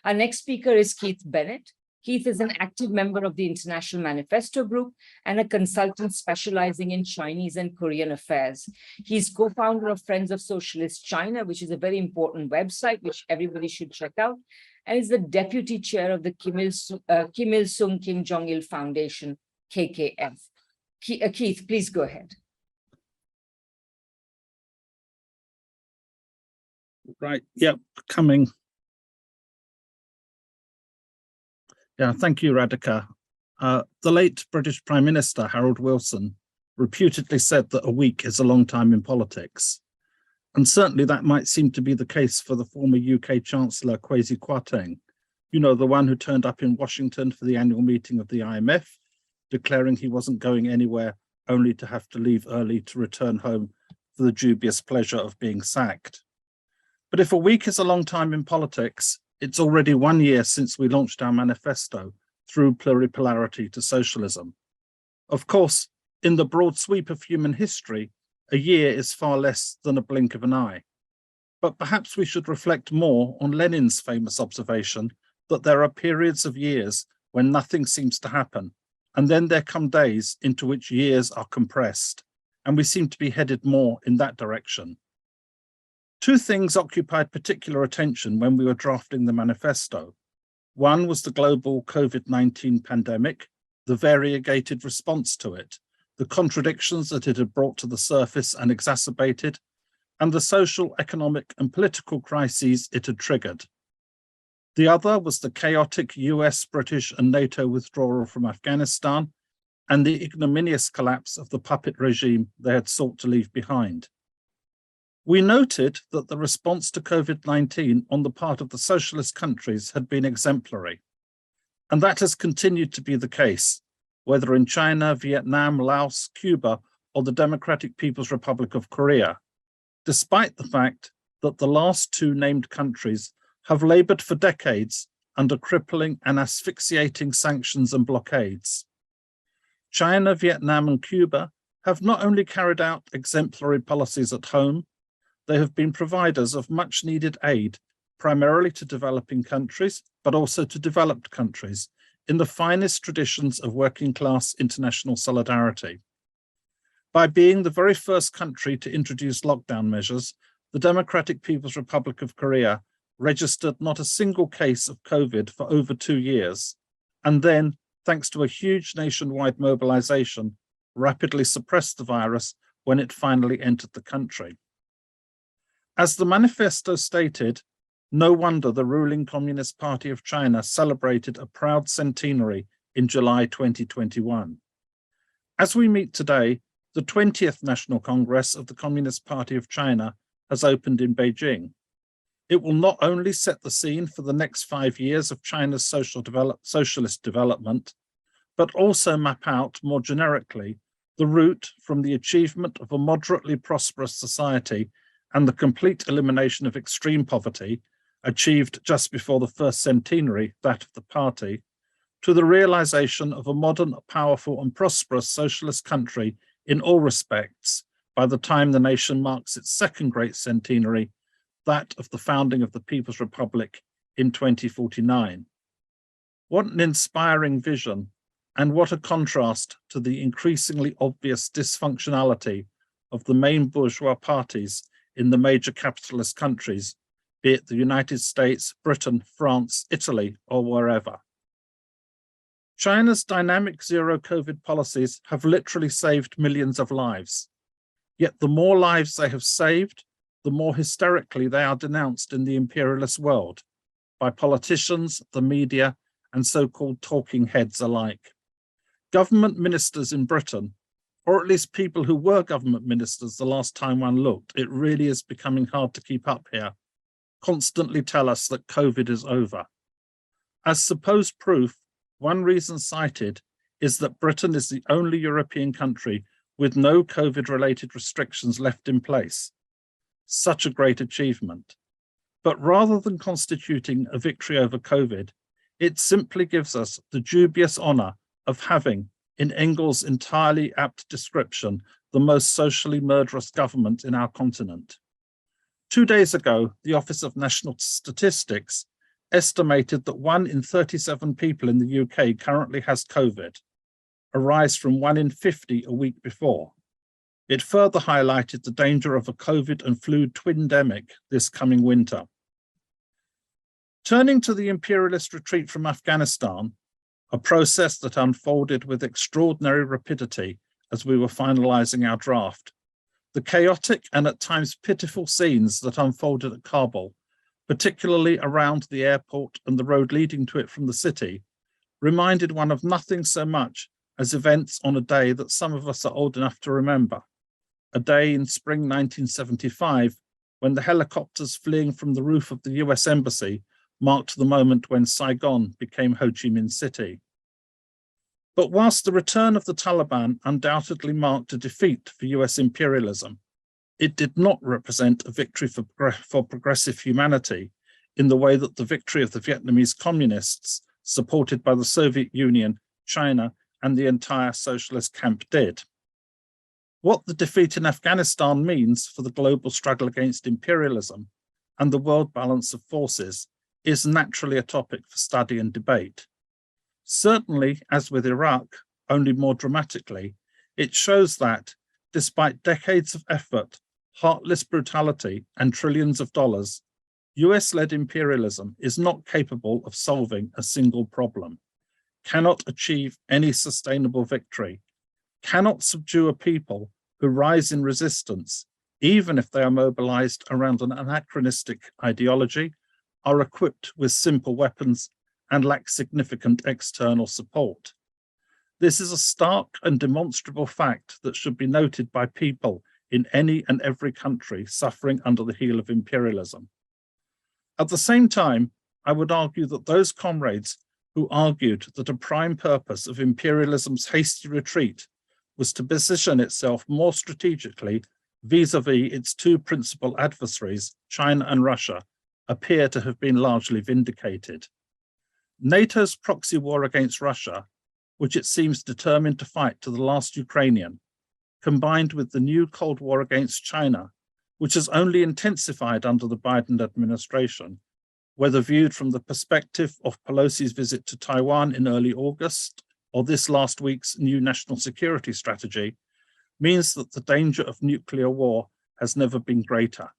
Our next speaker is Keith Bennett. Keith is an active member of the International Manifesto Group and a consultant specializing in Chinese and Korean affairs. He's co-founder of Friends of Socialist China, which is a very important website, which everybody should check out, and is the deputy chair of the Kim Il-sung Kim Jong-il Foundation, KKF. Keith, please go ahead. Right, yep, coming. Yeah, thank you, Radhika. The late British Prime Minister, Harold Wilson, reputedly said that a week is a long time in politics. And certainly that might seem to be the case for the former UK Chancellor, Kwasi Kwarteng, you know, the one who turned up in Washington for the annual meeting of the IMF, declaring he wasn't going anywhere, only to have to leave early to return home for the dubious pleasure of being sacked. But if a week is a long time in politics, it's already 1 year since we launched our manifesto, Through Pluripolarity to Socialism. Of course, in the broad sweep of human history, a year is far less than a blink of an eye. But perhaps we should reflect more on Lenin's famous observation that there are periods of years when nothing seems to happen, and then there come days into which years are compressed, and we seem to be headed more in that direction. Two things occupied particular attention when we were drafting the manifesto. One was the global COVID-19 pandemic, the variegated response to it, the contradictions that it had brought to the surface and exacerbated, and the social, economic, and political crises it had triggered. The other was the chaotic US, British, and NATO withdrawal from Afghanistan, and the ignominious collapse of the puppet regime they had sought to leave behind. We noted that the response to COVID-19 on the part of the socialist countries had been exemplary, and that has continued to be the case, whether in China, Vietnam, Laos, Cuba, or the Democratic People's Republic of Korea, despite the fact that the last two named countries have labored for decades under crippling and asphyxiating sanctions and blockades. China, Vietnam, and Cuba have not only carried out exemplary policies at home, they have been providers of much needed aid, primarily to developing countries, but also to developed countries, in the finest traditions of working class international solidarity. By being the very first country to introduce lockdown measures, the Democratic People's Republic of Korea registered not a single case of COVID for over 2 years, and then, thanks to a huge nationwide mobilization, rapidly suppressed the virus when it finally entered the country. As the manifesto stated, no wonder the ruling Communist Party of China celebrated a proud centenary in July 2021. As we meet today, the 20th National Congress of the Communist Party of China has opened in Beijing. It will not only set the scene for the next 5 years of China's socialist development, but also map out more generically the route from the achievement of a moderately prosperous society and the complete elimination of extreme poverty, achieved just before the first centenary, that of the party, to the realization of a modern, powerful, and prosperous socialist country in all respects by the time the nation marks its second great centenary, that of the founding of the People's Republic in 2049. What an inspiring vision, and what a contrast to the increasingly obvious dysfunctionality of the main bourgeois parties in the major capitalist countries, be it the United States, Britain, France, Italy, or wherever. China's dynamic zero COVID policies have literally saved millions of lives. Yet the more lives they have saved, the more hysterically they are denounced in the imperialist world by politicians, the media, and so-called talking heads alike. Government ministers in Britain, or at least people who were government ministers the last time one looked, it really is becoming hard to keep up here, constantly tell us that COVID is over. As supposed proof, one reason cited is that Britain is the only European country with no COVID-related restrictions left in place. Such a great achievement. But rather than constituting a victory over COVID, it simply gives us the dubious honor of having, in Engels' entirely apt description, the most socially murderous government in our continent. 2 days ago, the Office of National Statistics estimated that 1 in 37 people in the UK currently has COVID, a rise from 1 in 50 a week before. It further highlighted the danger of a COVID and flu twindemic this coming winter. Turning to the imperialist retreat from Afghanistan, a process that unfolded with extraordinary rapidity as we were finalizing our draft, the chaotic and at times pitiful scenes that unfolded at Kabul, particularly around the airport and the road leading to it from the city, reminded one of nothing so much as events on a day that some of us are old enough to remember, a day in spring 1975 when the helicopters fleeing from the roof of the US Embassy marked the moment when Saigon became Ho Chi Minh City. But whilst the return of the Taliban undoubtedly marked a defeat for US imperialism, it did not represent a victory for progressive humanity in the way that the victory of the Vietnamese communists, supported by the Soviet Union, China, and the entire socialist camp did. What the defeat in Afghanistan means for the global struggle against imperialism and the world balance of forces is naturally a topic for study and debate. Certainly, as with Iraq, only more dramatically, it shows that, despite decades of effort, heartless brutality, and trillions of dollars, US-led imperialism is not capable of solving a single problem, cannot achieve any sustainable victory, cannot subdue a people who rise in resistance, even if they are mobilized around an anachronistic ideology, are equipped with simple weapons, and lack significant external support. This is a stark and demonstrable fact that should be noted by people in any and every country suffering under the heel of imperialism. At the same time, I would argue that those comrades who argued that a prime purpose of imperialism's hasty retreat was to position itself more strategically vis-à-vis its two principal adversaries, China and Russia, appear to have been largely vindicated. NATO's proxy war against Russia, which it seems determined to fight to the last Ukrainian, combined with the new Cold War against China, which has only intensified under the Biden administration, whether viewed from the perspective of Pelosi's visit to Taiwan in early August or this last week's new national security strategy, means that the danger of nuclear war has never been greater.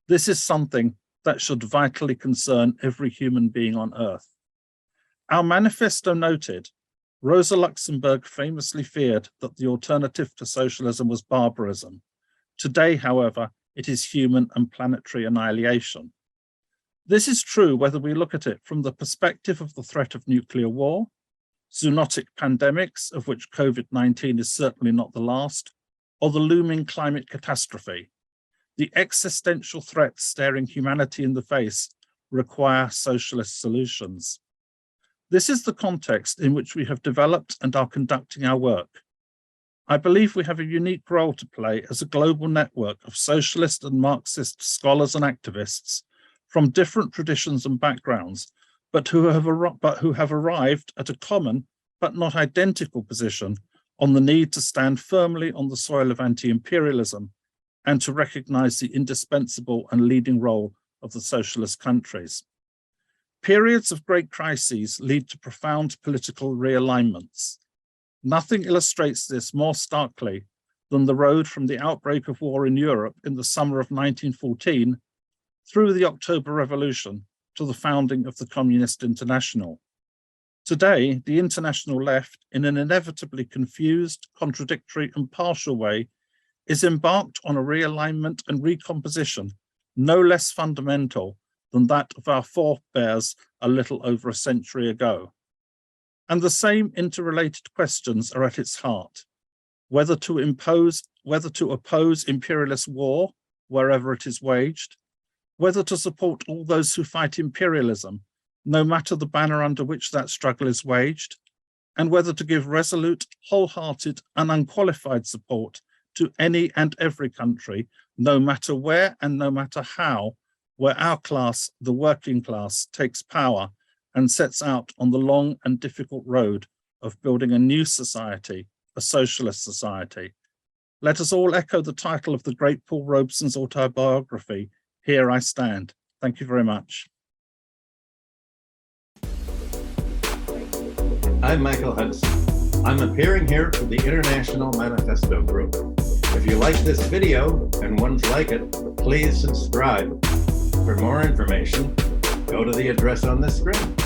This is something that should vitally concern every human being on Earth. Our manifesto noted, Rosa Luxemburg famously feared that the alternative to socialism was barbarism. Today, however, it is human and planetary annihilation. This is true whether we look at it from the perspective of the threat of nuclear war, zoonotic pandemics, of which COVID-19 is certainly not the last, or the looming climate catastrophe. The existential threats staring humanity in the face require socialist solutions. This is the context in which we have developed and are conducting our work. I believe we have a unique role to play as a global network of socialist and Marxist scholars and activists from different traditions and backgrounds, but who have arrived at a common but not identical position on the need to stand firmly on the soil of anti-imperialism and to recognize the indispensable and leading role of the socialist countries. Periods of great crises lead to profound political realignments. Nothing illustrates this more starkly than the road from the outbreak of war in Europe in the summer of 1914 through the October Revolution to the founding of the Communist International. Today, the international left, in an inevitably confused, contradictory, and partial way, is embarked on a realignment and recomposition no less fundamental than that of our forebears a little over a century ago. And the same interrelated questions are at its heart: whether to oppose imperialist war wherever it is waged, whether to support all those who fight imperialism, no matter the banner under which that struggle is waged, and whether to give resolute, wholehearted, and unqualified support to any and every country, no matter where and no matter how, where our class, the working class, takes power and sets out on the long and difficult road of building a new society, a socialist society. Let us all echo the title of the great Paul Robeson's autobiography, Here I Stand. Thank you very much. I'm Michael Hudson. I'm appearing here for the International Manifesto Group. If you like this video and ones like it, please subscribe. For more information, go to the address on the screen.